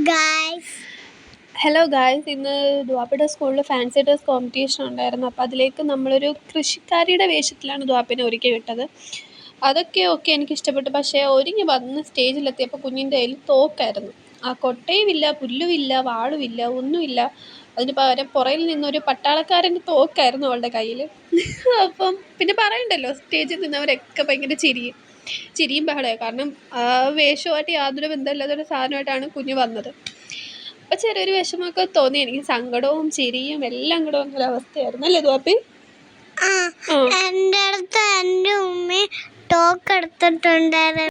Guys hello guys, ഇന്ന് ദ്വാപ്പയുടെ സ്കൂളിൽ fancy dress competition ഉണ്ടായിരുന്നു. അപ്പോൾ അതിലേക്ക് നമ്മളൊരു കൃഷിക്കാരിയുടെ വേഷത്തിലാണ് ദ്വാപ്പിനെ ഒരുക്കി വിട്ടത്. അതൊക്കെ എനിക്ക് ഇഷ്ടപ്പെട്ടു. പക്ഷേ ഒരുങ്ങി വന്ന് സ്റ്റേജിലെത്തിയപ്പോൾ കുഞ്ഞിൻ്റെ കയ്യിൽ തോക്കായിരുന്നു. ആ കൊട്ടയുമില്ല, പുല്ലുമില്ല, വാളുമില്ല, ഒന്നുമില്ല. അതിന് പകരം പുറയിൽ നിന്നൊരു പട്ടാളക്കാരൻ്റെ തോക്കായിരുന്നു അവളുടെ കയ്യിൽ. അപ്പം പിന്നെ പറയണ്ടല്ലോ, സ്റ്റേജിൽ നിന്നവരൊക്കെ ഭയങ്കര ചിരിയും ബഹളമായി. കാരണം ആ വേഷമായിട്ട് യാതൊരു ബന്ധമില്ലാത്തൊരു സാധനമായിട്ടാണ് കുഞ്ഞ് വന്നത്. അപ്പം ചെറിയൊരു വിഷമമൊക്കെ തോന്നി. എനിക്ക് സങ്കടവും ചിരിയും എല്ലാം കൂടെ വന്നൊരവസ്ഥയായിരുന്നു അല്ലേ ദ്വാപ്പി? എൻ്റെ അടുത്ത് എൻ്റെ ഉമ്മ ടോക്ക് എടുത്തിട്ടുണ്ടായിരുന്നു.